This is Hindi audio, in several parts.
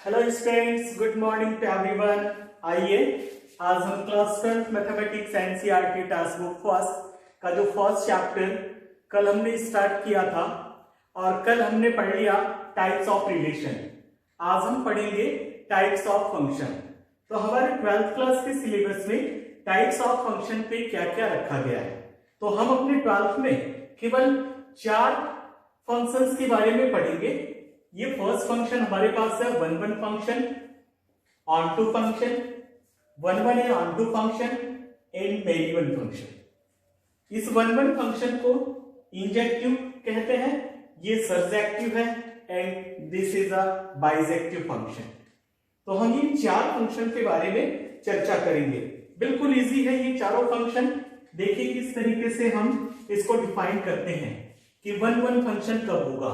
Hello students, good morning to everyone. आइए आज हम class 12 mathematics NCERT text book first का जो फर्स्ट चैप्टर कल हमने स्टार्ट किया था और कल हमने पढ़ लिया टाइप्स ऑफ रिलेशन। आज हम पढ़ेंगे टाइप्स ऑफ फंक्शन। तो हमारे 12th क्लास के सिलेबस में टाइप्स ऑफ फंक्शन पे क्या क्या रखा गया है, तो हम अपने 12th में केवल 4 फंक्शंस के बारे में पढ़ेंगे। ये फर्स्ट फंक्शन हमारे पास है one one function, onto function, one one and onto function and many one function. इस वन वन फंक्शन को इंजेक्टिव कहते हैं, ये सर्जेक्टिव है and this is a bijective function. तो हम ये 4 फंक्शन के बारे में चर्चा करेंगे। बिल्कुल इजी है ये चारों फंक्शन। देखिए किस तरीके से हम इसको डिफाइन करते हैं कि वन वन फंक्शन कब होगा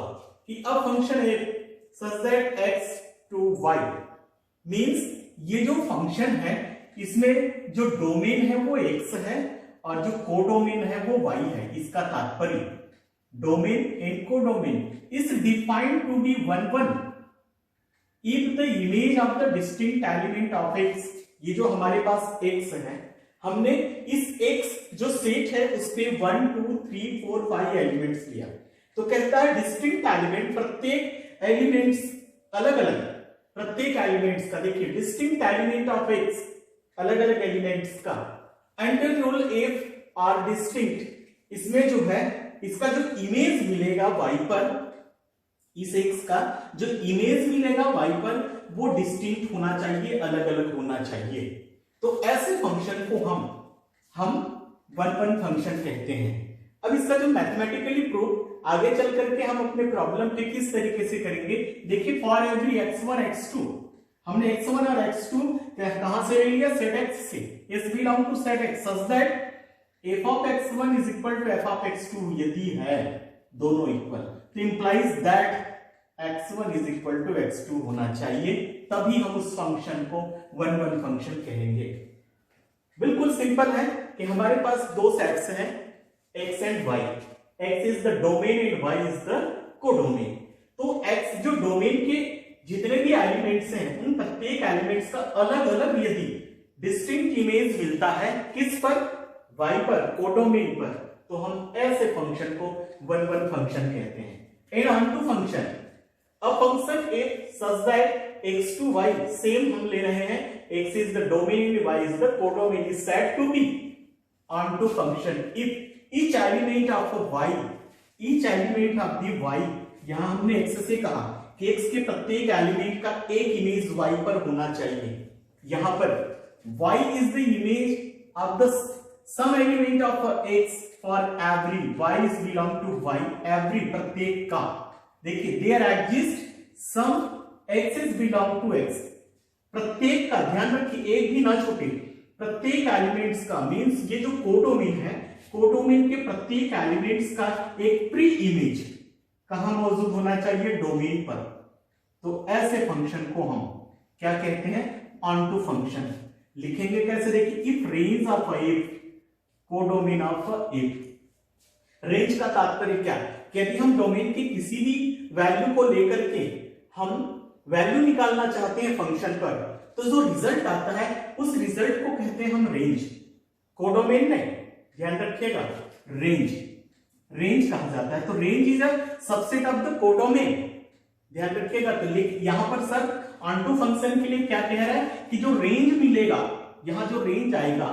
कि अब फंक्शन है such that x to y means ये जो फंक्शन है इसमें जो डोमेन है वो x है और जो कोडोमेन है वो y है। इसका तात्पर्य domain and codomain is defined to be one one if the image of the distinct element of x, ये जो हमारे पास x है, हमने इस x जो सेट है उसपे 1 2 3 4 5 एलिमेंट्स लिया। तो कहता है डिस्टिंक्ट एलिमेंट, प्रत्येक एलिमेंट्स अलग अलग, प्रत्येक एलिमेंट्स का देखिए डिस्टिंक्ट एलिमेंट ऑफ एक्स, अलग अलग एलिमेंट्स का under rule F R distinct, इसमें जो है इसका जो इमेज मिलेगा वाई पर, इस एक्स का जो इमेज मिलेगा वाई पर वो डिस्टिंक्ट होना चाहिए, अलग अलग होना चाहिए। तो ऐसे फंक्शन को हम वन वन फंक्शन कहते हैं। अब इसका जो मैथमेटिकली प्रूफ आगे चल करके हम अपने प्रॉब्लम पे किस तरीके से करेंगे, देखिए फॉर एवरी x1 x2, हमने x1 और x2 कहां से ले लिया, सेट x से। s belong to set x such that f of x1 is equal to f of x2, यदि है दोनों इक्वल तो implies that x1 is equal to x2 होना चाहिए, तभी हम उस फंक्शन को वन वन फंक्शन कहेंगे। बिल्कुल सिंपल है कि हमारे पास दो सेट्स हैं x and y, x is the domain and y is the codomain. तो x जो डोमेन के जितने भी एलिमेंट्स हैं उन प्रत्येक एलिमेंट्स का अलग अलग यदि डिस्टिंक्ट इमेज मिलता है किस पर, y पर, कोडोमेन पर, तो हम ऐसे फंक्शन को वन वन फंक्शन कहते हैं। And onto function, a function A such that x to y same हम ले रहे हैं, x is the domain and y is the codomain is said to be on to function if each element of y, each element of the y, यहां हमने x से कहा कि x के प्रत्येक एलिमेंट का एक इमेज y पर होना चाहिए। यहां पर y is the image of the some element of x for every, y is belong to y, every प्रत्येक का, देखिए there exists some x is belong to x, प्रत्येक का ध्यान रखिए, एक भी ना छूटे, प्रत्येक एलिमेंट्स का मींस ये जो कोडोमेन है, कोडोमेन के प्रत्येक एलिमेंट्स का एक प्री इमेज कहां मौजूद होना चाहिए, डोमेन पर। तो ऐसे फंक्शन को हम क्या कहते हैं, ऑन टू फंक्शन। लिखेंगे कैसे, देखिए if range of F codomain of F. Range का तात्पर्य क्या है कि यदि हम डोमेन की किसी भी वैल्यू को लेकर के हम वैल्यू निकालना चाहते हैं फंक्शन पर, तो जो रिजल्ट आता है उस रिजल्ट को कहते हैं हम रेंज। कोडोमेन नहीं, ध्यान रखिएगा, रेंज, रेंज कहा जाता है। तो range is a subset of the codomain, ध्यान रखिएगा। तो यहां पर सर ऑन टू फंक्शन के लिए क्या कह रहा है कि जो रेंज मिलेगा, यहां जो रेंज आएगा,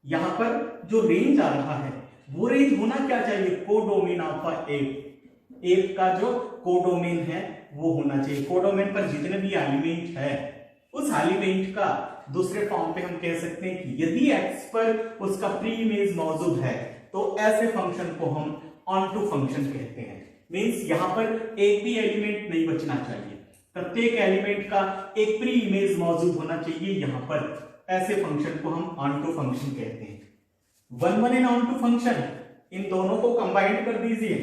यहां पर जो रेंज आ रहा है वो रेंज होना क्या चाहिए, कोडोमेन ऑफ एफ, एफ का जो कोडोमेन है वो होना चाहिए। कोडोमेन पर जितने भी एलिमेंट है उस एलिमेंट का दूसरे फॉर्म पे हम कह सकते हैं कि यदि x पर उसका प्री इमेज मौजूद है तो ऐसे फंक्शन को हम ऑन टू फंक्शन कहते हैं। मींस यहां पर एक भी एलिमेंट नहीं बचना चाहिए, प्रत्येक एलिमेंट का एक प्री इमेज मौजूद होना चाहिए यहां पर, ऐसे फंक्शन को हम ऑन टू फंक्शन कहते हैं। One one and onto function, इन दोनों को कंबाइन कर दीजिए।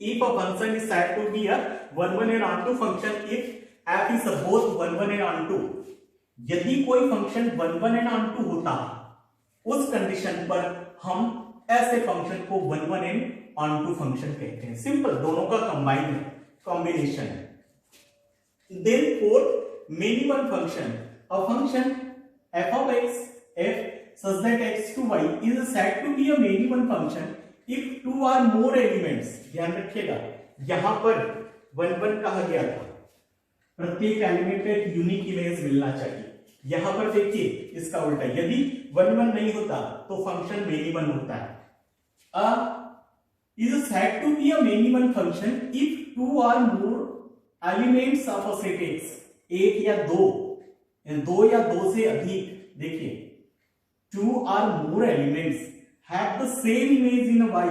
If a function is said to be a one one and onto function if f is both one one and onto, यदि कोई function one one and onto होता उस कंडीशन पर हम ऐसे फंक्शन को one one and onto function कहते हैं। सिंपल, दोनों का कंबाइन है, कॉम्बिनेशन है। Then fourth, many one function. A function f of x f such that x to y is said to be a many one function if two or more elements. ध्यान रखिएगा यहां पर वन वन कहा गया था, प्रत्येक एलिमेंट में एक यूनिक इमेज मिलना चाहिए। यहां पर देखिए इसका उल्टा, यदि वन वन नहीं होता तो फंक्शन मेनी वन होता है। is said to be a many one function if two or more elements of a set x, एक या दो या दो से अधिक, देखिए two or more elements have the same image in a y,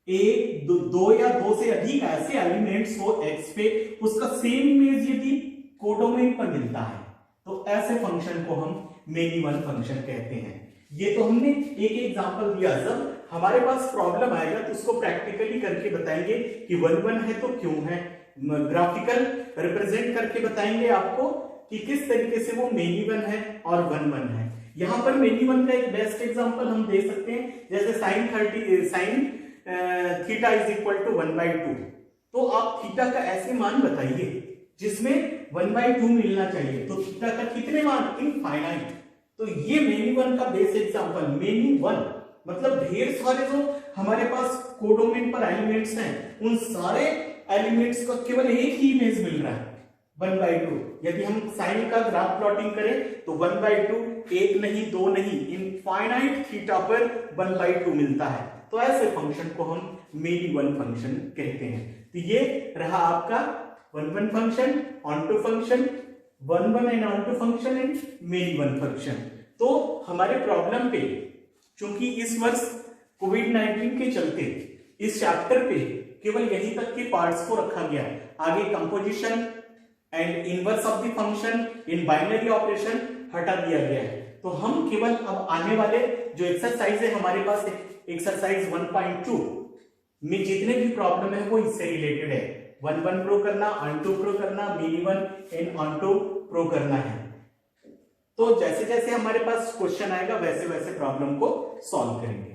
एक दो या दो से अधिक ऐसे एलिमेंट्स हो x पे, उसका सेम इमेज यदि कोडोमेन पर मिलता है तो ऐसे फंक्शन को हम मेनी वन फंक्शन कहते हैं। ये तो हमने एक एग्जांपल दिया, जब हमारे पास प्रॉब्लम आएगा तो उसको प्रैक्टिकली करके बताएंगे कि वन वन है तो क्यों है, ग्राफिकल रिप्रेजेंट करके बताएंगे आपको कि किस तरीके से वो मेनी वन है और वन वन है। यहां पर मेनी वन का एक बेस्ट एग्जांपल हम दे सकते हैं, जैसे sine theta is equal to 1/2, तो आप थीटा का ऐसे मान बताइए जिसमें 1/2 मिलना चाहिए, तो थीटा का कितने मान, इनफाइनाइट। तो ये मेनी वन का बेस्ट एग्जांपल, मेनी वन मतलब ढेर सारे जो हमारे पास कोडोमेन पर एलिमेंट्स हैं उन सारे एलिमेंट्स का केवल एक ही इमेज मिल रहा है 1/2। यदि हम साइन का ग्राफ प्लॉटिंग करें तो 1/2 एक नहीं दो नहीं, इनफाइनाइट थीटा पर 1/2 मिलता है, तो ऐसे फंक्शन को हम मेनी वन फंक्शन कहते हैं। तो ये रहा आपका one one function, onto function, one one and onto function and many one function. तो हमारे प्रॉब्लम पे चूंकि इस वर्ष कोविड-19 के चलते इस चैप्टर पे केवल यहीं तक के पार्ट्स को रखा गया, आगे composition and inverse of the function in binary operation हटा दिया गया है। तो हम केवल अब आने वाले जो एक्सरसाइज है हमारे पास, एक्सरसाइज 1.2 में जितने भी प्रॉब्लम है वो इससे रिलेटेड है। 1 प्रो करना, ऑनटू प्रो करना, many one and onto pro करना है। तो जैसे जैसे हमारे पास क्वेश्चन आएगा वैसे वैसे प्रॉब्लम को सॉल्व करेंगे।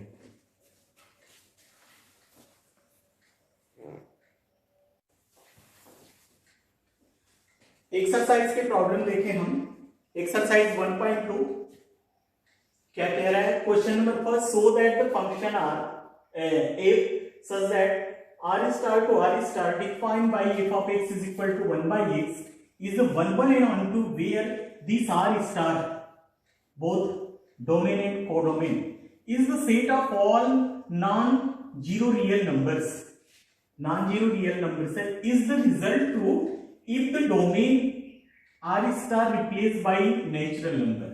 एक्सरसाइज के प्रॉब्लम देखें हम। एक्सरसाइज 1.2 क्या कह रहा है, question number first, so that the function R F such that r star to r star defined by f of x is equal to 1/x is the 1 and onto where these r star both domain and codomain is the set of all non-zero real numbers. Non-zero real numbers is the result true if the domain r star replaced by natural number.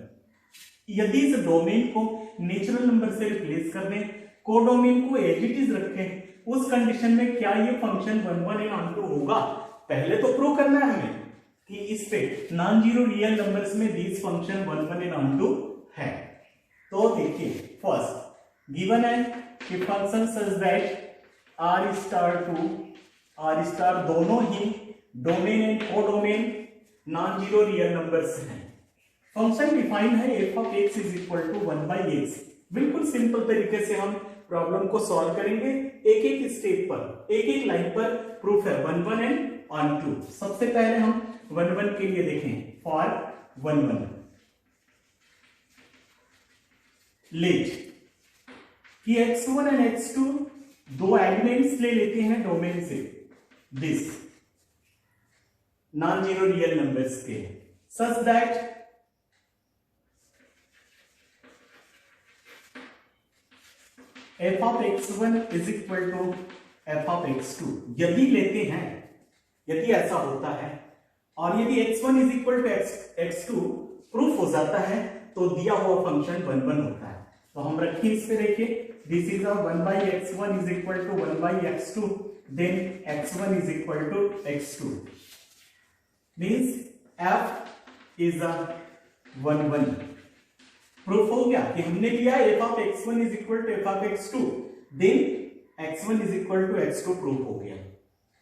यदि इस डोमेन को नेचुरल नंबर से रिप्लेस कर दें, कोडोमेन को एज इट इज रखें, उस कंडीशन में क्या ये फंक्शन 1 एंड ऑनटू होगा। पहले तो प्रूव करना है हमें कि इस पे नॉन जीरो रियल नंबर्स में दिस फंक्शन 1 एंड ऑनटू है। तो देखिए फर्स्ट गिवन है कि function such that r star to r star दोनों ही domain and codomain non zero real numbers हैं। फंक्शन डिफाइन है f of x is equal to 1/x। बिल्कुल सिंपल तरीके से हम प्रॉब्लम को सॉल्व करेंगे, एक एक स्टेप पर, एक एक लाइन पर प्रूफ है 1 एंड ऑनटू। सबसे पहले हम 1 के लिए देखें, फॉर 1 लेट कि x1 एंड x2 दो एलिमेंट्स ले लेते हैं डोमेन से, this non zero real numbers के, such that f of x1 is equal to f of x2। यदि लेते हैं, यदि ऐसा होता है और यदि x1 is equal to x2 proof हो जाता है तो दिया हुआ फंक्शन 1 होता है। तो हम रखिए इस पे, देखिए this is a 1/x1 is equal to 1/x2, then x1 is equal to x2 means f is a 1 proof हो गया कि हमने लिया f of x1 is equal to f of x2, then x1 is equal to x2 proof हो गया।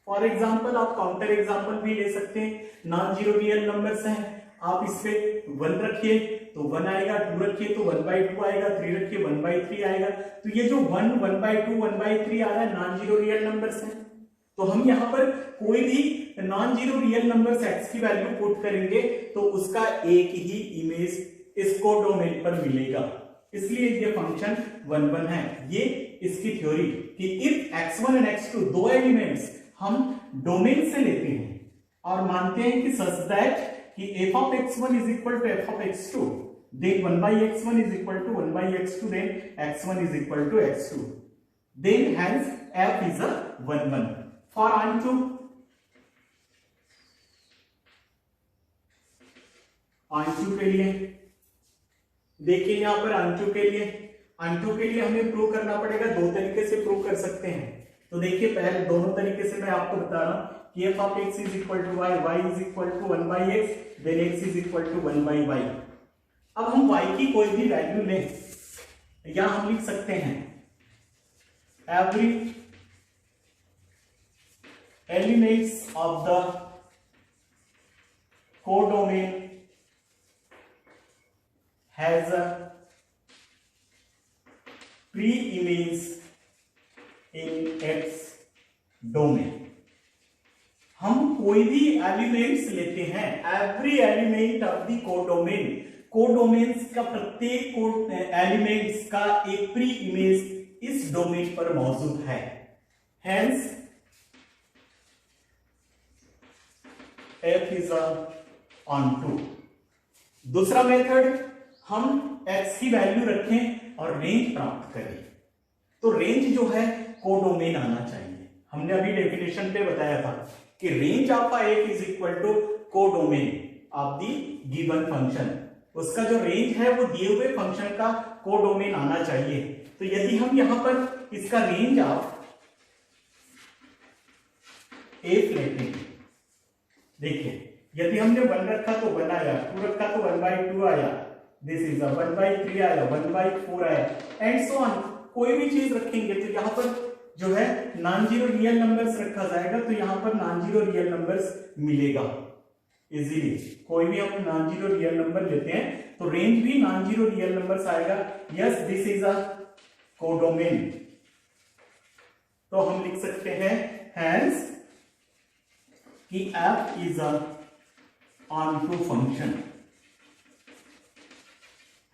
फॉर एग्जाम्पल आप काउंटर एग्जाम्पल भी ले सकते हैं, नॉन जीरो रियल नंबर्स हैं, आप इस पे 1 रखिए तो 1 आएगा, 2 रखिए तो 1/2 आएगा, 3 रखिए 1/3 आएगा। तो ये जो 1, 1/2, 1/3 आ रहा है नॉन जीरो रियल नंबर्स हैं। तो हम यहाँ पर कोई भी non zero real number x की वैल्यू पुट करेंगे तो उसका एक ही इमेज इस कोडोमेन पर मिलेगा, इसलिए ये फंक्शन 1 1 है। ये इसकी थ्योरी कि इफ x1 एंड x2 दो एलिमेंट्स हम डोमेन से लेते हैं और मानते हैं कि सच दैट कि f of x1 is equal to f of x2, then 1 by x1 is equal to 1 by x2, then x1 is equal to x2, then hence f is a 1 1 for onto के लिए देखिए यहां पर अंटू के लिए हमें प्रूव करना पड़ेगा। दो तरीके से प्रूव कर सकते हैं। तो देखिए पहले दोनों तरीके से मैं आपको बता रहा हूं कि f of x is equal to y, y is equal to 1 by x, then x is equal to 1 by y। अब हम y की कोई भी वैल्यू लें या हम लिख सकते हैं every elements of the codomain has a pre-image in its domain। हम कोई भी एलिमेंट्स लेते हैं, एवरी एलिमेंट ऑफ द कोडोमेन्स का प्रत्येक एलिमेंट्स का एक प्री इमेज इस डोमेन पर मौजूद है। Hence f is on 2। दूसरा मेथड, हम x की वैल्यू रखें और रेंज प्राप्त करें। तो रेंज जो है कोडोमेन आना चाहिए। हमने अभी डेफिनेशन पे बताया था कि range of f is equal to codomain of the given function. उसका जो रेंज है वो दिए हुए फंक्शन का कोडोमेन आना चाहिए। तो यदि हम यहां पर इसका रेंज ऑफ f लेते हैं, देखिए यदि हमने 1 रखा तो 1 आया, 2 रखा तो 1/2 आया, दिस इज 1/3 आया, 1/4 आया एंड सो ऑन। कोई भी चीज रखेंगे तो यहाँ पर जो है नॉन जीरो रियल नंबर्स रखा जाएगा, तो यहाँ पर नॉन जीरो रियल नंबर्स मिलेगा इजीली। कोई भी हम नॉन जीरो रियल नंबर लेते हैं तो रेंज भी नॉन जीरो रियल नंबर्स आएगा। Yes, this is a codomain. तो हम लिख सकते हैं हेंस कि f is a onto function।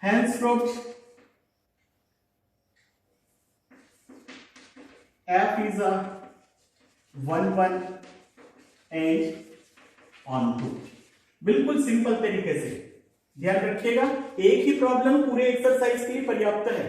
Henceforth f is a 1 1 and onto। बिल्कुल सिंपल तरीके से ध्यान रखिएगा। एक ही प्रॉब्लम पूरे एक्सरसाइज के लिए पर्याप्त है।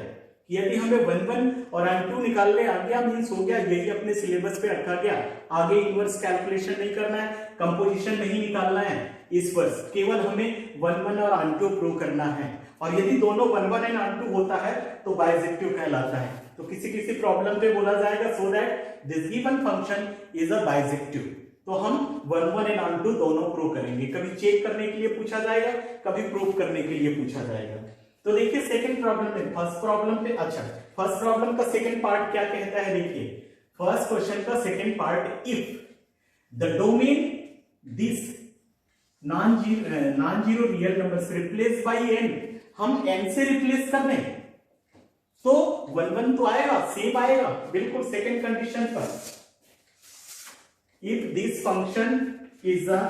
यदि हमें 1 1 और n2 निकालने आ गया मीन्स हो गया, यही अपने सिलेबस पे रखा गया। आगे इनवर्स कैलकुलेशन नहीं करना है, कंपोजिशन नहीं निकालना है इस वर्ष, केवल हमें 1 1 और n2 प्रूव करना है। और यदि दोनों 1 1 एंड n2 होता है तो बाइजेक्टिव कहलाता है। तो किसी किसी प्रॉब्लम पे बोला जाएगा so that this given function is a bijective. तो हम 1 1 एंड n2 दोनों प्रूव करेंगे। कभी चेक करने के लिए पूछा जाएगा, कभी प्रूव करने के लिए पूछा जाएगा। तो देखिए सेकंड प्रॉब्लम में, फर्स्ट प्रॉब्लम पे, अच्छा फर्स्ट प्रॉब्लम का सेकंड पार्ट क्या कहता है, देखिए फर्स्ट क्वेश्चन का second part, if the domain this non zero real numbers replace by n, हम n से रिप्लेस कर दें तो 1 1 तो आएगा, सेम आएगा बिल्कुल सेकंड कंडीशन पर। If this function is a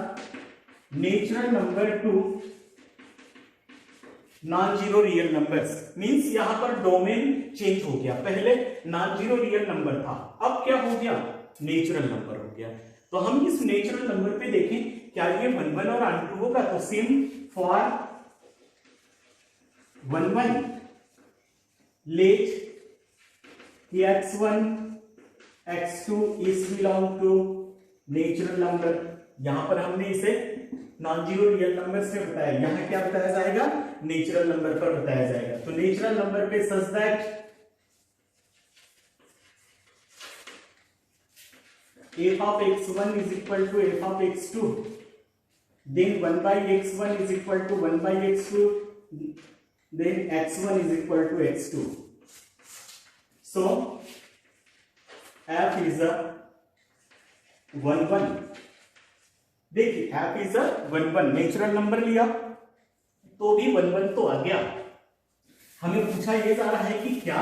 natural number to non zero real numbers, means यहां पर डोमेन चेंज हो गया। पहले नॉन जीरो रियल नंबर था, अब क्या हो गया, नेचुरल नंबर हो गया। तो हम इस नेचुरल नंबर पे देखें क्या ये 1 1 और n2 होगा। तो same for 1 1 let x1 x2 is belong to natural number. यहां पर हमने इसे नॉन जीरो रियल नंबर से बताया, यहां क्या बताया जाएगा, नेचुरल नंबर पर बताया जाएगा। तो नेचुरल नंबर पे सच that f of x1 is equal to f of x2, then 1 by x1 is equal to 1 by x2, then x1 is equal to x2. So f is a 1 1। देखिए f is a 1 1, natural number लिया तो भी 1 1 तो आ गया। हमें पूछा ये जा रहा है कि क्या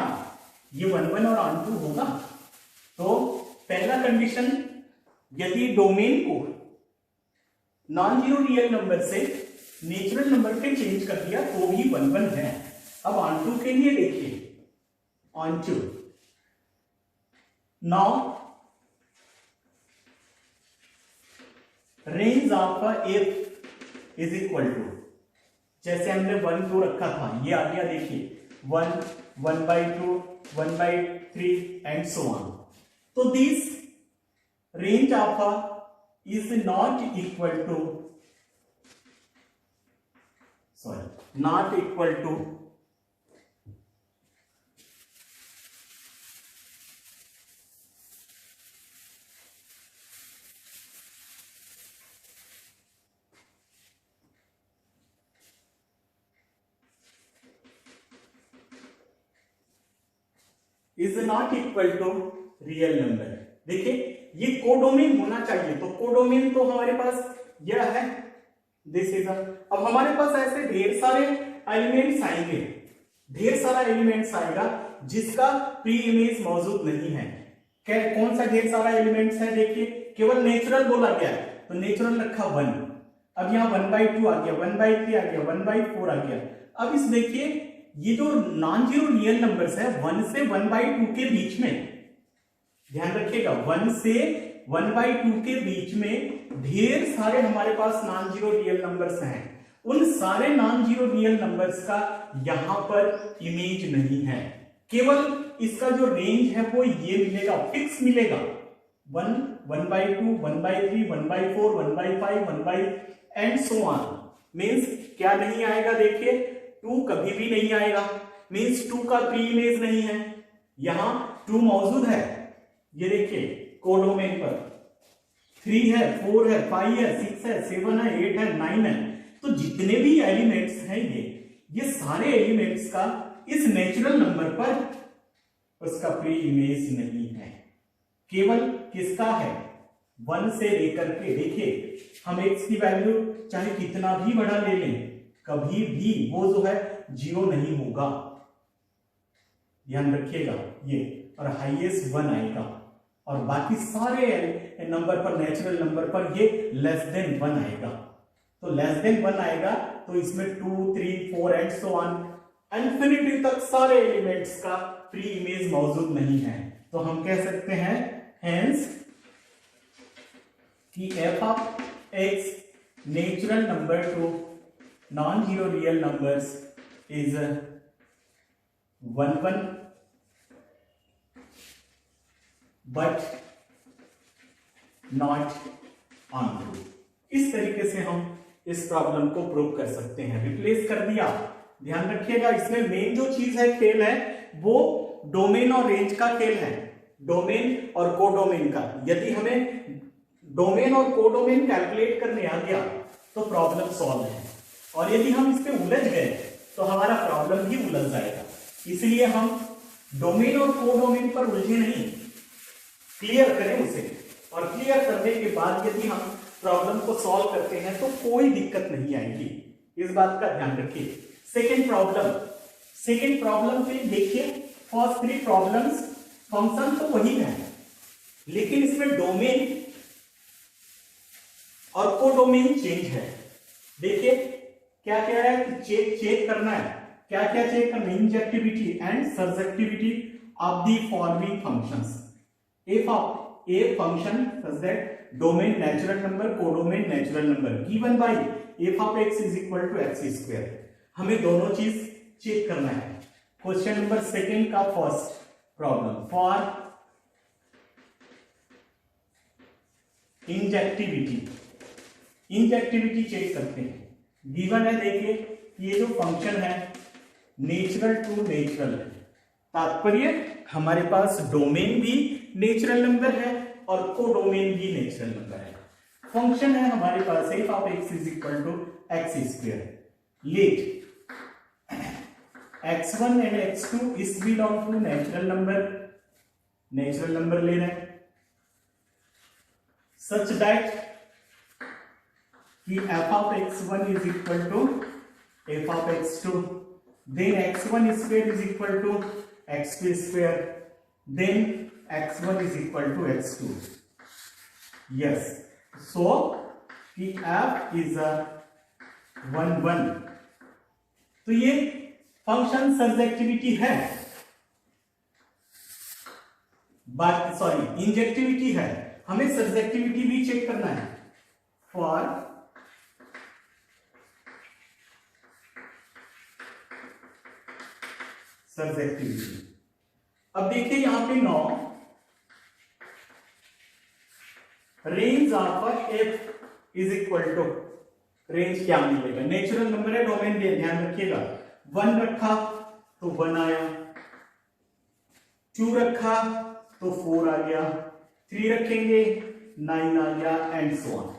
ये 1 1 और n2 होगा। तो पहला कंडीशन यदि डोमेन को नॉन जीरो रियल नंबर से नेचुरल नंबर पे चेंज कर दिया तो भी 1 1 है। अब ऑन टू के लिए देखिए, ऑन टू नाउ रेंज आपका एफ इज इक्वल टू, जैसे हमने 1 2 रखा था, ये आ गया देखिए 1 1/2 1/3 एंड सो ऑन। तो दिस रेंज आपका is not equal to real number. देखिए ये कोडोमेन होना चाहिए, तो कोडोमेन तो हमारे पास यह है, दिस इज। अब हमारे पास ऐसे ढेर सारे एलिमेंट्स आएंगे, ढेर सारा एलिमेंट्स आएगा जिसका प्री इमेज मौजूद नहीं है। क्या कौन सा ढेर सारा एलिमेंट्स है? देखिए केवल नेचुरल बोला गया है तो नेचुरल रखा 1, अब यहाँ 1/2 आ गया, 1/3 आ गया, 1/4 आ गया। अब इस देखिए ये जो नॉन जीरो रियल नंबर्स है 1 से 1/2 के बीच में, ध्यान रखिएगा 1 से 1/2 के बीच में ढेर सारे हमारे पास नॉन जीरो रियल नंबर्स हैं। उन सारे नॉन जीरो रियल नंबर्स का यहां पर इमेज नहीं है, केवल इसका जो रेंज है वो ये मिलेगा, फिक्स मिलेगा 1 1/2 1/3 1/4 1/5 1 एंड सो ऑन। मींस क्या नहीं आएगा? देखिए 2 कभी भी नहीं आएगा, मींस 2 का प्री इमेज नहीं है। यहां 2 मौजूद है, ये देखिए कोडोमेन पर 3 है, 4 है, 5 है, 6 है, 7 है, 8 है, 9 है। तो जितने भी एलिमेंट्स हैं ये सारे एलिमेंट्स का इस नेचुरल नंबर पर उसका प्री इमेज नहीं है, केवल किसका है 1 से लेकर के। देखिए हम x की वैल्यू चाहे कितना भी बड़ा ले लें, कभी भी वो जो है 0 नहीं होगा, ध्यान रखिएगा ये। और हाईएस्ट 1 आएगा और बाकी सारे नंबर पर, नेचुरल नंबर पर ये लेस देन 1 आएगा। तो लेस देन 1 आएगा तो इसमें 2 3 4 एंड सो ऑन इन्फिनिटी तक सारे एलिमेंट्स का प्री इमेज मौजूद नहीं है। तो हम कह सकते हैं हेंस कि f of x natural number to non zero real numbers is 1 1 but not onto. इस तरीके से हम इस प्रॉब्लम को प्रूव कर सकते हैं। रिप्लेस कर दिया, ध्यान रखिएगा इसमें मेन जो चीज है, खेल है, वो डोमेन और रेंज का खेल है, डोमेन और कोडोमेन का। यदि हमें डोमेन और कोडोमेन कैलकुलेट करने आ गया तो प्रॉब्लम सॉल्व है, और यदि हम इस पे उलझ गए तो हमारा प्रॉब्लम भी उलझ जाएगा। इसलिए हम डोमेन और कोडोमेन पर उलझे नहीं, क्लियर करें उसे, और क्लियर करने के बाद यदि हम प्रॉब्लम को सॉल्व करते हैं तो कोई दिक्कत नहीं आएगी, इस बात का ध्यान रखिए। सेकेंड प्रॉब्लम पे देखिए, फर्स्ट 3 प्रॉब्लम्स फंक्शन तो वही है, लेकिन इसमें डोमेन और कोडोमेन चेंज है। देखिए क्या कह रहा है, चेक करना है, क्या क्या चेक करना है, injectivity and surjectivity of the following functions. If of a function such that domain natural number, codomain natural number given by f of x is equal to x square, हमें दोनों चीज चेक करना है। क्वेश्चन नंबर 2 का first problem, for injectivity check करते हैं। गिवन है, देखिए ये जो फंक्शन है नेचुरल टू नेचुरल है, तात्पर्य हमारे पास डोमेन भी नेचुरल नंबर है और कोडोमेन भी नेचुरल नंबर है। फंक्शन है हमारे पास f of x is equal to x square, let x1 and x2 is belong to natural number ले रहे हैं, such that कि f of x1 is equal to f of x2, then x1 square is equal to x2 square, then x1 is equal to x2। Yes, so कि f इज अ 1 1, तो ये फंक्शन सर्जेक्टिविटी है, बात सॉरी इंजेक्टिविटी है, हमें सर्जेक्टिविटी भी चेक करना है। फॉर सर्जेक्टिविटी, अब देखिए यहां पे 9 range of F is equal to, range क्या मिलेगा, नेचुरल नंबर है, डोमेन दे ध्यान रखिएगा। 1 रखा तो 1 आया, 2 रखा तो 4 आ गया, 3 रखेंगे 9 आ गया, एंड सो ऑन।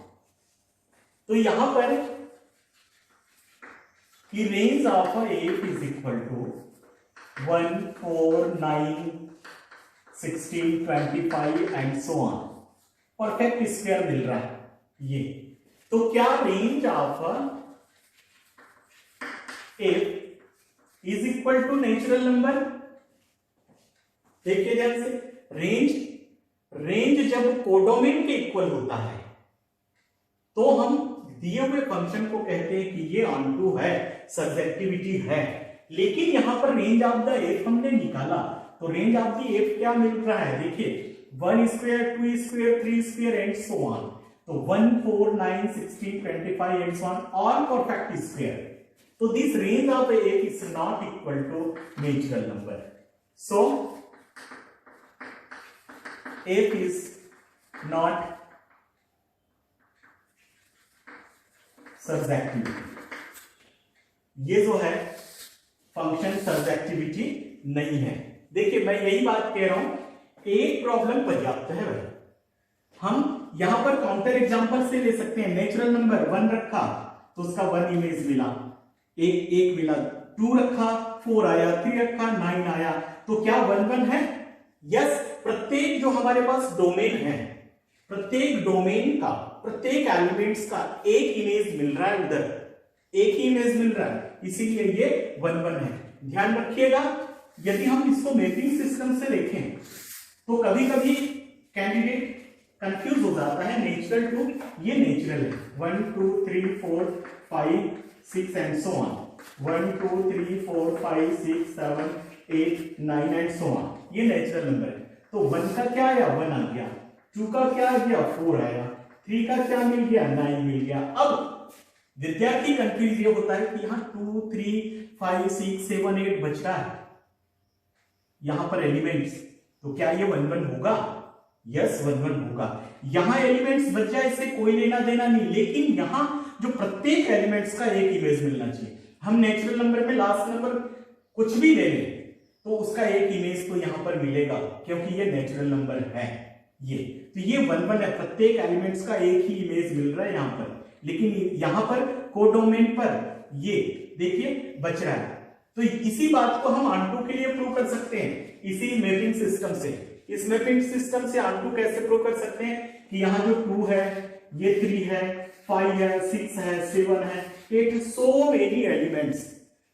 तो यहां पर कि range of F is equal to 1 4 9 16 25 and so on, perfect square मिल रहा है ये। तो क्या range of F is equal to natural number, देखिए ध्यान से, रेंज जब कोडोमेन के इक्वल होता है तो हम दिए हुए फंक्शन को कहते हैं कि ये ऑनटू है, सर्जेक्टिविटी है। लेकिन यहां पर रेंज ऑफ द एफ हमने निकाला, तो रेंज ऑफ द एफ क्या मिल रहा है, देखिए 1 square 2 square 3 square and so on. तो 1 4 9 16 25 and so on, all perfect square. तो this range of F is not equal to natural number, so F is not surjectivity, ये जो है फंक्शन सर्जेक्टिविटी नहीं है। देखिए मैं यही बात कह रहा हूं, एक प्रॉब्लम पर्याप्त है भाई। हम यहां पर काउंटर एग्जांपल से ले सकते हैं, नेचुरल नंबर 1 रखा तो उसका 1 इमेज मिला, एक मिला, 2 रखा 4 आया, 3 रखा 9 आया, तो क्या 1 1 है? यस, प्रत्येक जो हमारे पास डोमेन है, प्रत्येक डोमेन का, प्रत्येक एलिमेंट्स का एक इमेज मिल रहा है, उधर एक ही इमेज मिल रहा है, इसीलिए ये 1 1 है। ध्यान रखिएगा, यदि हम इसको मैपिंग सिस्टम से देखें तो कभी कभी कैंडिडेट कंफ्यूज हो जाता है, नेचुरल टू ये नेचुरल है, 1 2 3 4 5 6 and so on, 1 2 3 4 5 6 7 8 9 and so on, ये नेचुरल नंबर है। तो 1 का क्या आया, 1 आ गया, 2 का क्या आ गया, 4 आया, 3 का क्या मिल गया, 9 मिल गया। अब विद्यार्थी कंफ्यूज ये होता है कि यहाँ 2 3 5 6 7 8 बच रहा है यहां पर एलिमेंट्स, तो क्या ये 1 1 होगा? यस 1 1 होगा। यहां एलिमेंट्स बच जाए इससे कोई लेना देना नहीं, लेकिन यहां जो प्रत्येक एलिमेंट्स का एक इमेज मिलना चाहिए। हम नेचुरल नंबर में लास्ट नंबर कुछ भी ले लें तो उसका एक इमेज तो यहां पर मिलेगा, क्योंकि ये नेचुरल नंबर है ये। तो ये 1 1 है, प्रत्येक एलिमेंट्स का एक ही इमेज मिल रहा है यहां पर, लेकिन यहां पर कोडोमेन पर ये देखिए बच रहा है। तो इसी बात को हम ऑनटू के लिए प्रूव कर सकते हैं, इसी मैपिंग सिस्टम से। इस मैपिंग सिस्टम से ऑनटू कैसे प्रूव कर सकते हैं कि यहाँ जो 2 है, ये 3 है, 5 है, 6 है, 7 है, 8 है, सो मेनी एलिमेंट्स,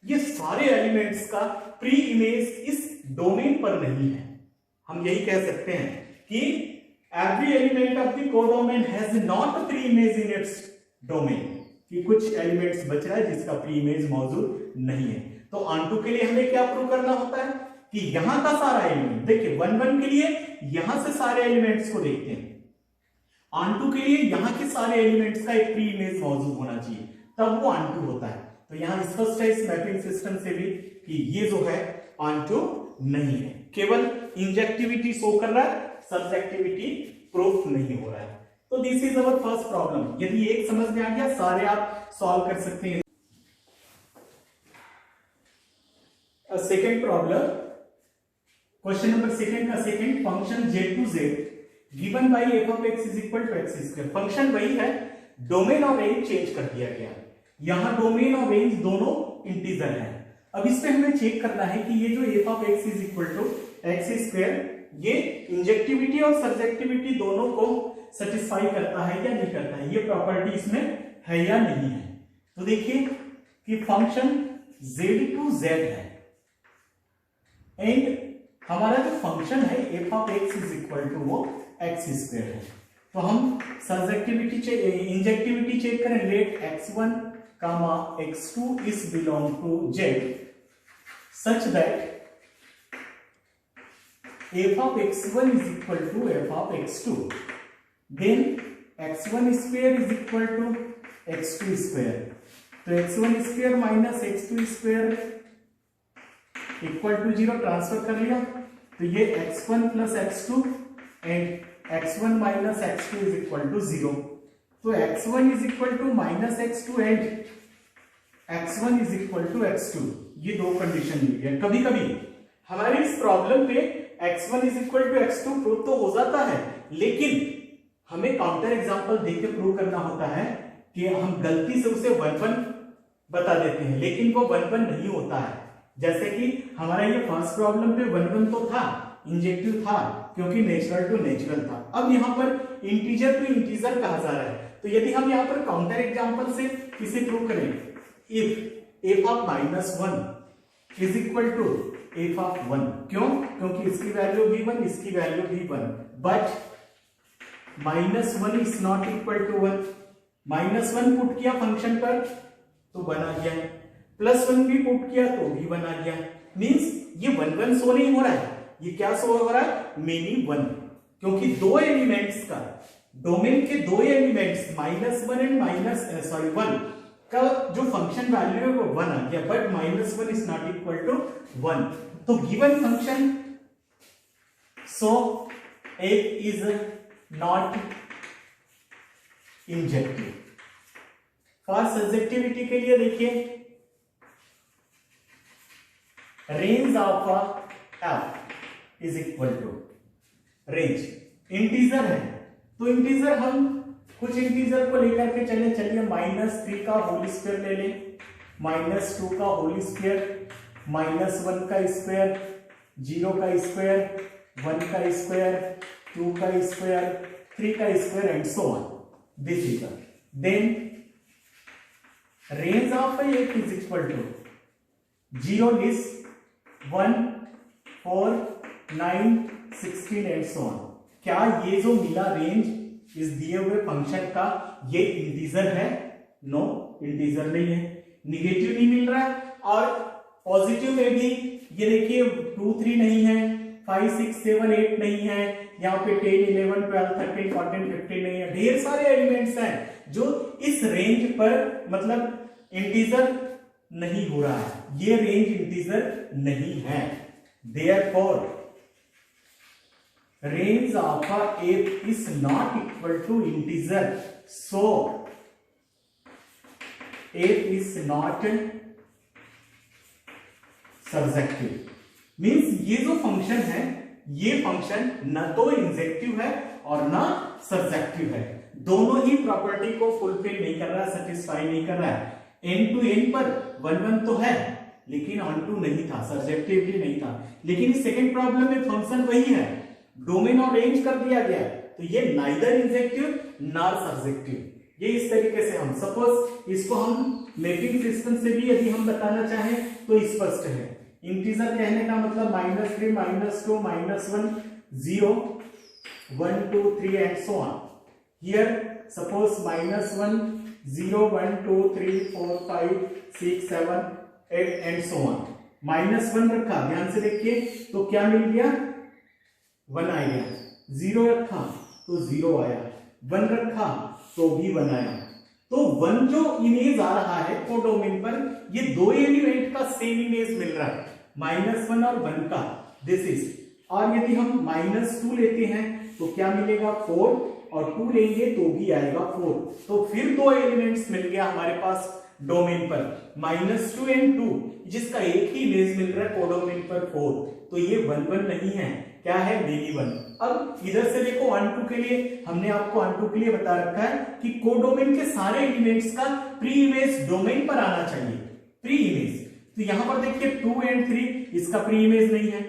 ये सारे एलिमेंट्स का प्री इमेज इस डोमेन पर नहीं है। हम यही कह सकते हैं कि every element of the codomain has not pre image in its domain, कि कुछ एलिमेंट्स बच रहा है जिसका प्री इमेज मौजूद नहीं है। तो ऑनटू के लिए हमें क्या प्रूव करना होता है कि यहां का सारा एलिमेंट, देखिए 1 1 के लिए यहां से सारे एलिमेंट्स को देखते हैं, ऑनटू के लिए यहां के सारे एलिमेंट्स का एक प्री इमेज मौजूद होना चाहिए, तब वो ऑनटू होता है। तो यहां स्पष्ट है इस मैपिंग सिस्टम से भी कि ये जो है ऑनटू नहीं है, केवल इंजेक्टिविटी शो कर रहा है, सब्जेक्टिविटी प्रूफ नहीं हो रहा है। तो this is our first problem. यदि एक समझ में आ गया, सारे आप सॉल्व कर सकते हैं। Second problem, question number second का second, function z to z given by f of x is equal to x square। Function वही है, डोमेन और रेंज चेंज कर दिया गया। यहां डोमेन और रेंज दोनों इंटीजर है। अब इस पे हमें चेक करना है कि ये जो f of x is equal to x square, ये इंजेक्टिविटी और सब्जेक्टिविटी दोनों को सेटिस्फाई करता है या नहीं करता है, ये प्रॉपर्टी इसमें है या नहीं है। तो देखिए कि फंक्शन z to z है एंड हमारा जो फंक्शन है f of x is equal to वो x स्क्वायर है। तो हम सर्जेक्टिविटी इंजेक्टिविटी चेक करें, late x1 comma x2 is belong to Z such that f of x1 is equal to f of x2, then x1 square is equal to x2 square, तो x1 square minus x2 square equal to 0 transfer कर लिया, तो ये x1 plus x2 and x1 minus x2 is equal to 0, तो x1 is equal to minus x2 and x1 is equal to x2, ये दो कंडीशन मिल गया। कभी कभी हमारे इस प्रॉब्लम पे x1 is equal to x2 prove तो हो जाता है, लेकिन हमें काउंटर एग्जांपल देके प्रूव करना होता है कि हम गलती से उसे 1-1 बता देते हैं, लेकिन वो 1-1 नहीं होता है। जैसे कि हमारा ये फर्स्ट प्रॉब्लम पे 1-1 तो था, इंजेक्टिव था क्योंकि नेचुरल टू नेचुरल था। अब यहाँ पर इंटीजर टू इंटीजर कहा जा रहा है, तो यदि हम यहाँ पर काउंटर एग्जांपल से इसे प्रूव करें, if f of -1 is equal to f of 1, क्यों? क्योंकि इसकी वैल्यू v1, इसकी value v1, but -1 is not equal to 1, -1 put किया फंक्शन पर तो 1 आ गया, +1 भी पुट किया तो भी 1 आ गया, मींस ये 1-1 शो नहीं हो रहा है, ये क्या शो हो रहा है? मेनी 1, क्योंकि दो एलिमेंट्स का डोमेन के दो एलिमेंट्स -1 एंड 1 का जो फंक्शन वैल्यू है वो 1 आ गया, but -1 is not equal to 1, तो given function so f is not injective. For subjectivity के लिए देखिए, range of f is equal to range, integer है तो इंटीजर हम कुछ इंटीजर को लेकर के चलिए -3 का होल स्क्वायर ले लें, -2 का होल स्क्वायर, -1 का स्क्वायर, 0 का स्क्वायर, 1 का स्क्वायर, 2 का स्क्वायर, 3 का square and so on, this is then range of f is equal to 0 is 1, 4, 9, 16 and so on. क्या ये जो मिला रेंज इस दिए हुए फंक्शन का ये इंटीजर है? नो, इंटीजर नहीं है, निगेटिव नहीं मिल रहा है, और पॉजिटिव में भी ये देखिए 2, 3 नहीं है, 5, 6, 7, 8 नहीं है, यहाँ पे 10, 11, 12, 13, 14, 15 नहीं है, ढेर सारे एलिमेंट्स हैं जो इस रेंज पर मतलब इंटीजर नहीं हो रहा है, ये रेंज इंटीजर नहीं है, therefore range of f is not equal to integer, so f is not surjective, means ये जो फंक्शन है ये फंक्शन न तो इंजेक्टिव है और ना सर्जेक्टिव है, दोनों ही प्रॉपर्टी को फुलफिल नहीं कर रहा है, सेटिस्फाई नहीं कर रहा है। n टू n पर 1-1 तो है लेकिन ऑन टू नहीं था, सर्जेक्टिव भी नहीं था, लेकिन इस सेकंड प्रॉब्लम में फंक्शन वही है, डोमेन और रेंज कर दिया गया, तो ये नाइदर इंजेक्टिव नॉर सर्जेक्टिव। ये इस तरीके से हम सपोज इसको हम मैपिंग सिस्टम से भी यदि हम बताना चाहें तो स्पष्ट है। इंटीजर कहने का मतलब -3, -2, -1, 0, 1, 2, 3 and so on. Here suppose -1, 0, 1, 2, 3, 4, 5, 6, 7, 8 and so on. -1 रखा, ध्यान से देखिए, तो क्या मिल गया? 1 आ गया। 0 रखा तो 0 आया, 1 रखा तो भी 1 आया। तो 1 जो इमेज आ रहा है कोडोमेन पर, ये दो एलिमेंट का सेम इमेज मिल रहा है, -1 और 1 का, दिस इज। और यदि हम -2 लेते हैं तो क्या मिलेगा? 4, और 2 लेंगे तो भी आएगा 4। तो फिर दो एलिमेंट्स मिल गया हमारे पास डोमेन पर, -2 एंड 2, जिसका एक ही इमेज मिल रहा है कोडोमेन पर 4। तो ये 1, 1 नहीं है, क्या है? मेनी 1। अब इधर से देखो 1, 2 के लिए हमने आपको 1, 2 के लिए बता रखा है कि कोडोमेन के सारे एलिमेंट्स का प्री इमेज डोमेन पर आना चाहिए, प्री इमेज। तो यहां पर देखिए 2 एंड 3, इसका प्री इमेज नहीं है।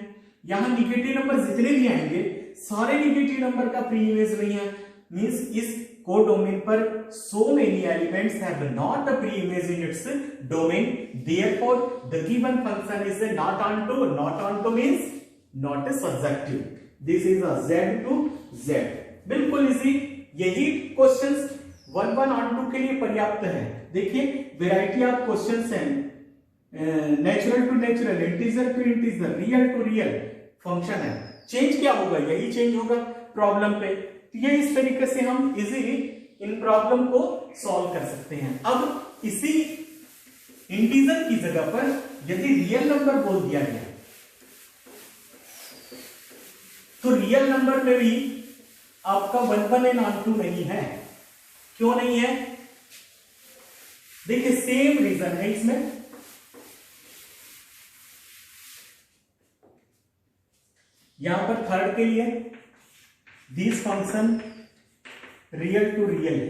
यहां निगेटिव नंबर जितने भी आएंगे सारे निगेटिव नंबर का प्री इमेज नहीं है, मींस इस कोडोमेन पर so many elements have not a pre-image in its domain, therefore the given function is a not onto. Not onto means not a surjective. This is a z to z, बिल्कुल इसी यही क्वेश्चंस 1 1 और 2 के लिए पर्याप्त है। देखिए वेराइटी ऑफ क्वेश्चंस हैं, natural to natural, integer to integer, real to real function है। चेंज क्या होगा, यही चेंज होगा प्रॉब्लम पे। तो ये इस तरीके से हम इजीली इन प्रॉब्लम को सॉल्व कर सकते हैं। अब इसी इंटीजर की जगह पर यदि रियल नंबर बोल दिया गया तो रियल नंबर में भी आपका 1 1 एंड ऑन 2 नहीं है। क्यों नहीं है? देखिए सेम रीजन है इसमें। यहां पर थर्ड के लिए this function real to real है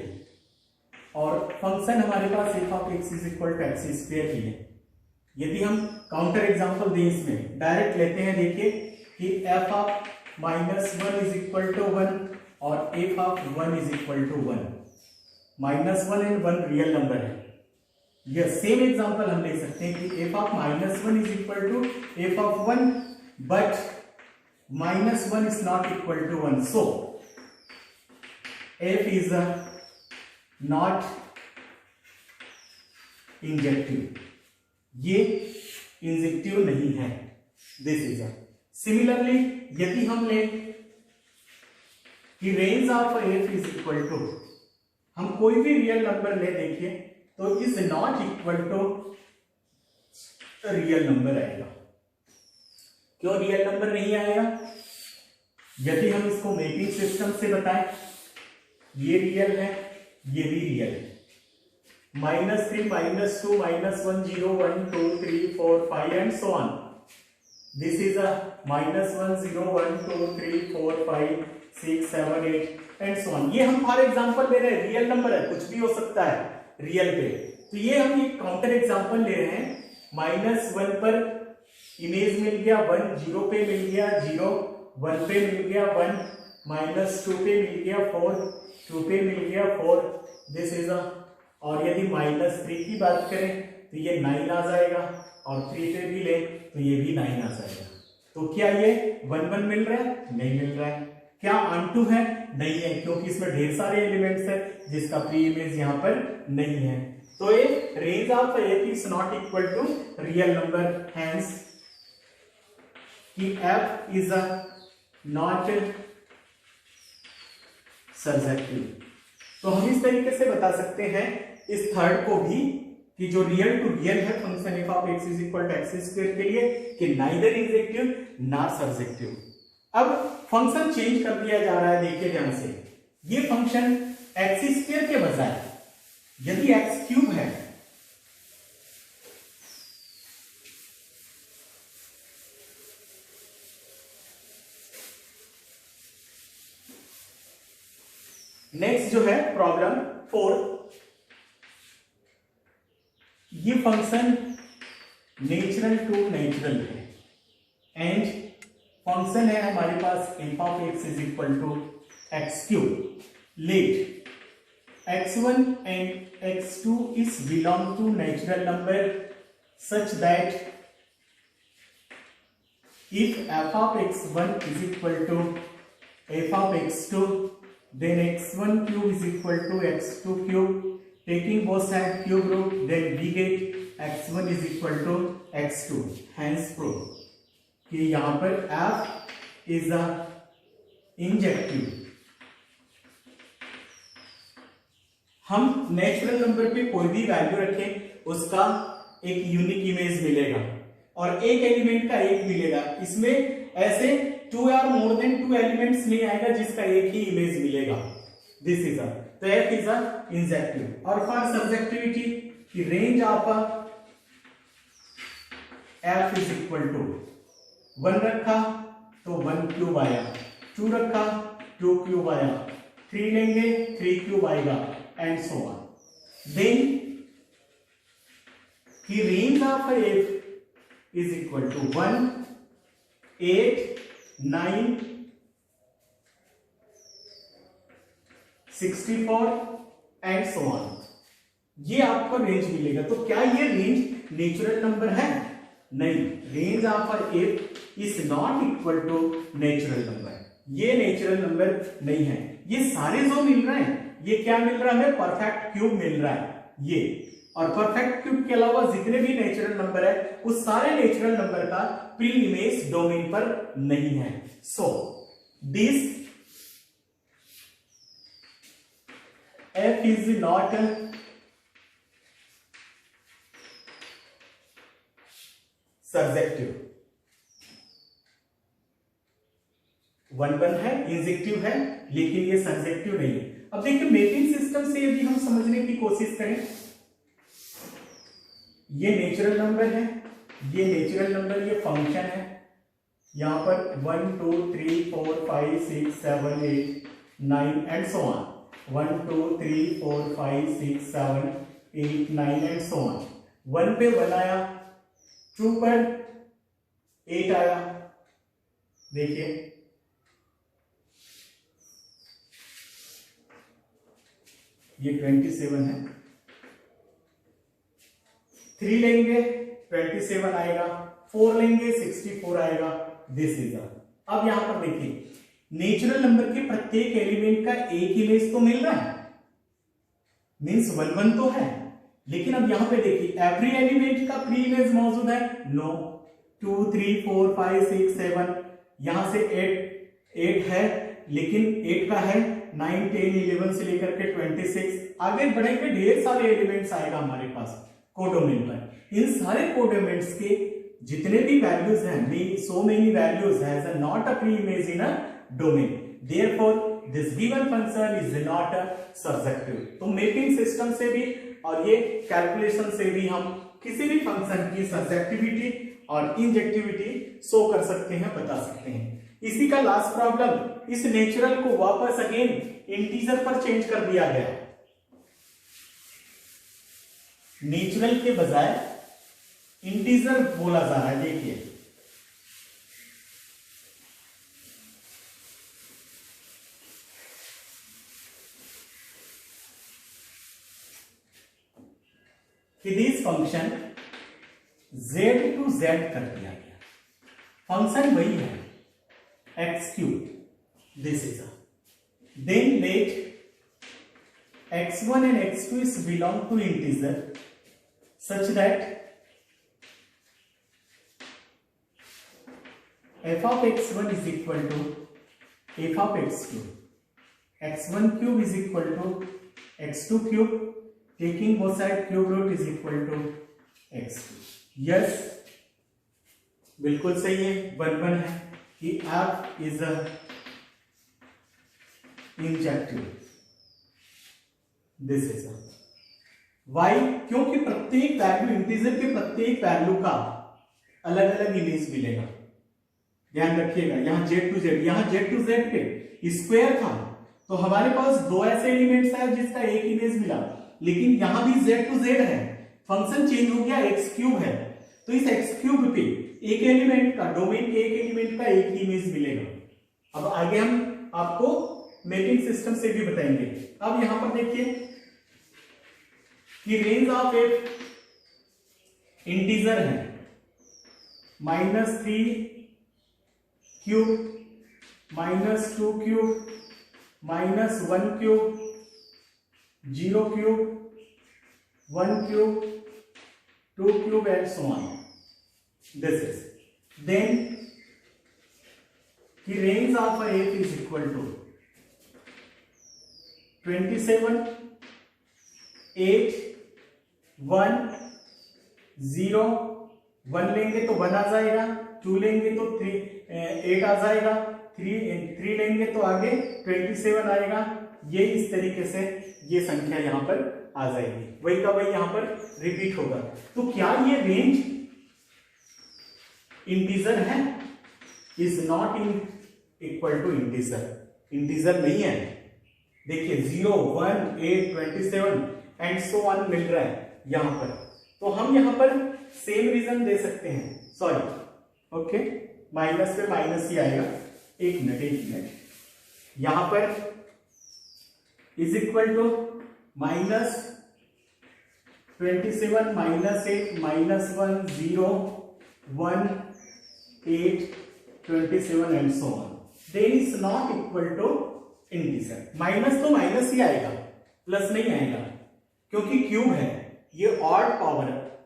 और फंक्शन हमारे पास f of x is equal to x square की है। यदि हम काउंटर एग्जांपल दें इसमें डायरेक्ट लेते हैं, देखिए कि f of -1 is equal to 1 और f of 1 is equal to 1। -1 and 1 real number है। यह सेम एग्जांपल हम ले सकते हैं कि f of -1 is equal to f of 1 but -1 is not equal to 1, so f is not injective, ये इंजेक्टिव नहीं है। दिस इज सिमिलरली यदि हम ले कि range of f is equal to, हम कोई भी रियल नंबर ले देखिए तो is not equal to real number आएगा। क्यों रियल नंबर नहीं आएगा? यदि हम इसको मैपिंग सिस्टम से बताएं, ये रियल है, ये भी रियल है। -3 -2 -1 0 1 2 3 4 5 and so on. This is a -1 0 1 2 3 4 5 6 7 8 and so on. ये हम फॉर एग्जांपल ले रहे हैं, रियल नंबर है, कुछ भी हो सकता है रियल पे। तो ये हम एक काउंटर एग्जांपल ले रहे हैं। -1 पर इमेज मिल गया 1, 0 पे मिल गया 0, 1 पे मिल गया 1, -2 पे मिल गया 4, 2 पे मिल गया 4। दिस इज अ, और यदि -3 की बात करें तो ये 9 आ जाएगा और 3 पे भी ले तो ये भी 9 आ जाएगा। तो क्या ये 1 1 मिल रहा है? नहीं मिल रहा है। क्या ऑनटू है? नहीं है, क्योंकि इसमें ढेर सारे एलिमेंट्स है जिसका प्री इमेज यहाँ पर नहीं है। तो ये range of F is not equal to real number, hence कि f is a not surjective। तो हम इस तरीके से बता सकते हैं इस थर्ड को भी कि जो रियल टू रियल है function f of x is equal to x square के लिए कि नाइदर इंजेक्टिव ना सर्जेक्टिव। अब फंक्शन चेंज कर दिया जा रहा है, देखिए ध्यान से। ये फंक्शन एक्स स्क्वायर के बजाय यदि एक्स क्यूब है नेक्स्ट जो है प्रॉब्लम 4, ये फंक्शन नेचुरल टू नेचुरल है एंड फंक्शन है हमारे पास f of x is equal to x cube. Let x1 and x2 is belong to natural number such that if f of x1 is equal to f of x2 then x1 cube is equal to x2 cube, taking both side cube root, then we get x1 is equal to x2, hence prove कि यहाँ पर f is a injective। हम नेचुरल नंबर पे कोई भी वैल्यू रखें उसका एक यूनिक इमेज मिलेगा और एक एलिमेंट का एक मिलेगा। इसमें ऐसे 2 or more than 2 एलिमेंट्स नहीं आएगा जिसका एक ही इमेज मिलेगा। दिस इज तो f इज अ इंजेक्टिव। और फॉर सब्जेक्टिविटी की range of f is equal to 1 रखा तो 1 क्यूब आया, 2 रखा 2 क्यूब आया, 3 लेंगे 3 क्यूब आएगा एंड सो ऑन। देन की range of f is equal to 1 8 9 64 and so on. ये आपको रेंज मिलेगा। तो क्या ये रेंज नेचुरल नंबर है? नहीं, range of F is not equal to natural number. ये नेचुरल नंबर नहीं है। ये सारे जो मिल रहे हैं ये क्या मिल रहा है हमें, परफेक्ट क्यूब मिल रहा है ये। और परफेक्ट क्यूब के अलावा जितने भी नेचुरल नंबर है उस सारे नेचुरल नंबर का प्री इमेज डोमेन पर नहीं है। So this f is not surjective। 1 है, इंजेक्टिव है, लेकिन ये सर्जेक्टिव नहीं है। अब देखिए मैपिंग सिस्टम से यदि हम समझने की कोशिश करें, ये नेचुरल नंबर है, ये नेचुरल नंबर, ये फंक्शन है। यहां पर 1 2 3 4 5 6 7 8 9 and so on, 1 2 3 4 5 6 7 8 9 and so on. 1 पे 1 आया, 2 पर 8 आया, देखिए ये 27 है। 3 लेंगे 27 आएगा, 4 लेंगे 64 आएगा। दिस इज अब यहां पर देखिए नेचुरल नंबर के प्रत्येक एलिमेंट का एक इमेज तो मिल रहा है, मींस 1 1 तो है, लेकिन अब यहां पे देखिए एवरी एलिमेंट का प्री इमेज मौजूद है, नो। 2 3 4 5 6 7, यहां से 8 है, लेकिन 8 का है 9 10 11 से लेकर के 26 आगे बढ़ेंगे, ढेर सारे एलिमेंट्स आएगा हमारे पास कोडोमेन पर। इन सारे कोडोमेंट्स के जितने भी वैल्यूज हैं, so many values has not a pre image in a domain, therefore this given function is not a surjective. तो मैपिंग सिस्टम से भी और ये कैलकुलेशन से भी हम किसी भी फंक्शन की सर्जेक्टिविटी और इंजेक्टिविटी शो कर सकते हैं, बता सकते हैं। इसी का लास्ट प्रॉब्लम, इस नेचुरल को वापस अगेन इंटीजर पर चेंज कर दिया गया। नेचुरल के बजाय इंटीजर बोला जा रहा है, देखिए कि this function z to z कर दिया गया। फंक्शन वही है x cube, this is then let x1 and x2 is belong to integer such that f of x1 is equal to f of x cube, x1 cube is equal to x2 cube, taking both side cube root is equal to x cube। Yes बिल्कुल सही है, 1 1 है कि f is a injective, this is why, क्योंकि प्रत्येक वैल्यू, इंटीजर के प्रत्येक वैल्यू का अलग अलग इमेज मिलेगा। ध्यान रखिएगा, यहां z टू z, यहां z टू z पे स्क्वायर था तो हमारे पास दो ऐसे एलिमेंट्स है जिसका एक इमेज मिला, लेकिन यहां भी z टू z है, फंक्शन चेंज हो गया, x क्यूब है, तो इस x क्यूब पे एक एलिमेंट का, डोमेन के एक एलिमेंट का एक इमेज मिलेगा। अब आगे हम आपको मैपिंग सिस्टम से भी बताएंगे। अब यहां पर देखिए कि रेंज ऑफ एक इंटीजर है -3 cube, -2 cube, -1 cube, 0 cube, 1 cube, 2 cube and so on। This is then the range of a f is equal to 27 8 1 0, 1 लेंगे तो 1 आ जाएगा, 2 लेंगे तो 8 आ जाएगा, 3 लेंगे तो आगे 27 आएगा। ये इस तरीके से ये संख्या यहां पर आ जाएगी, वही का वही यहां पर रिपीट होगा। तो क्या ये रेंज इंटीजर है? Is not in equal to integer, integer नहीं है। देखिए 0 1 8 27 एंड सो ऑन मिल रहा है यहां पर, तो हम यहां पर सेम रीजन दे सकते हैं, सॉरी ओके, माइनस पे माइनस ही आएगा, एक मिनट, यहां पर is equal to -27 -8 -1 0 1 8 27 and so on, then is not equal to integer. Minus तो माइनस ही आएगा, प्लस नहीं आएगा, क्योंकि क्यूब है, ये ऑड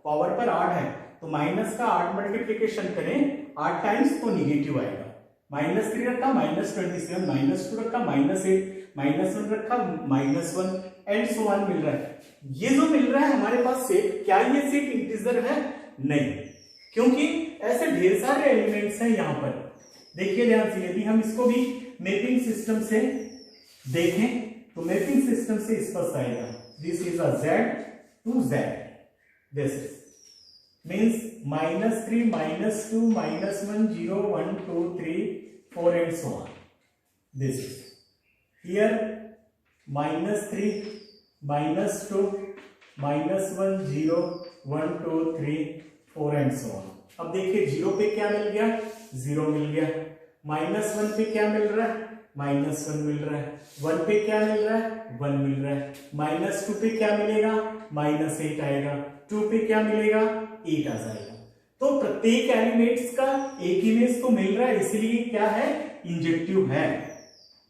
पावर पर ऑड है, तो माइनस का 8 मल्टीप्लीकेशन करें 8 टाइम्स तो निगेटिव आएगा। -3 रखा -27, -2 रखा -8, -1 रखा -1 एंड सो ऑन मिल रहा है। ये जो मिल रहा है हमारे पास सेट, क्या ये सेट इंटीजर है? नहीं, क्योंकि ऐसे ढेर सारे एलिमेंट्स हैं यहाँ पर। देखिए ध्यान से, यदि हम इसको भी मैपिंग सिस्टम से देखें तो मैपिंग सिस्टम से स्पष्ट आएगा। This is a Z to Z, this is means -3, -2, -1, 0, 1, 2, 3, 4 and so on. This is here -3, -2, -1, 0, 1, 2, 3, 4 and so on. अब देखिए 0 पे क्या मिल गया? 0 मिल गया। -1 पे क्या मिल रहा है? -1 मिल रहा है। 1 पे क्या मिल रहा है? 1 मिल रहा है। -2 पे क्या मिलेगा? -8 आएगा। 2 पे क्या मिलेगा? 8 आ जाएगा। तो प्रत्येक एलिमेंट्स का एक इमेज तो मिल रहा है, इसलिए क्या है? इंजेक्टिव है।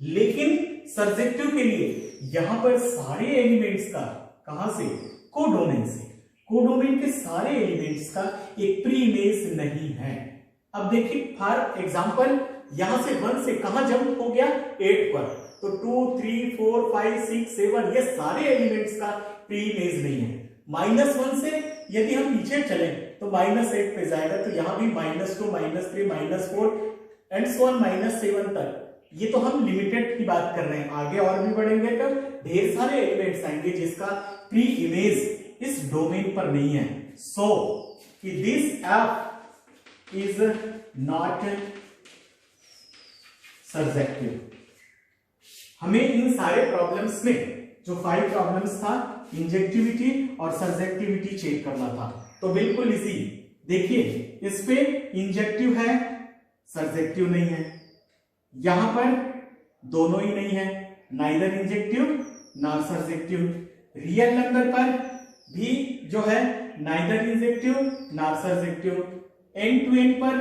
लेकिन सर्जेक्टिव के लिए यहां पर सारे एलिमेंट्स का, कहां से? कोडोमेन से। कोडोमेन के सारे एलिमेंट्स का एक प्री इमेज नहीं है। अब देखिए फॉर एग्जांपल, यहां से 1 से कहां जंप हो गया? 8 पर, तो 2, 3, 4, 5, 6, 7 ये सारे एलिमेंट्स का प्री इमेज नहीं है। -1 से यदि हम पीछे चले तो -8 पे जाएगा, तो यहां भी -2, -3, -4 एंड सो ऑन -7 तक। ये तो हम लिमिटेड की बात कर रहे हैं, आगे और भी बढ़ेंगे तो ढेर सारे एलिमेंट्स आएंगे जिसका प्री इमेज इस डोमेन पर नहीं है। सो कि this F is not surjective. हमें इन सारे प्रॉब्लम्स में जो 5 प्रॉब्लम्स था, इंजेक्टिविटी और सर्जेक्टिविटी चेक करना था, तो बिल्कुल इजी। देखिए इस पे इंजेक्टिव है, सर्जेक्टिव नहीं है। यहां पर दोनों ही नहीं है, neither injective nor surjective. Real number पर भी जो है neither injective nor surjective. And to and पर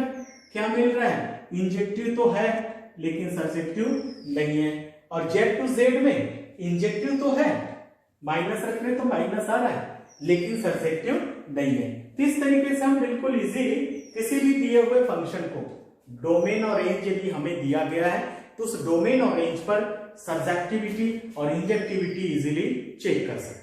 क्या मिल रहा है? इंजेक्टिव तो है लेकिन सर्जेक्टिव नहीं है। और जेड टू जेड में इंजेक्टिव तो है, माइनस रख रहे तो माइनस आ रहा है, लेकिन सर्जेक्टिव नहीं है। इस तरीके से हम बिल्कुल इजीली किसी भी दिए हुए फंक्शन को डोमेन और रेंज यदि हमें दिया गया है तो उस डोमेन और रेंज पर सर्जेक्टिविटी और इंजेक्टिविटी इजीली चेक कर सकते हैं।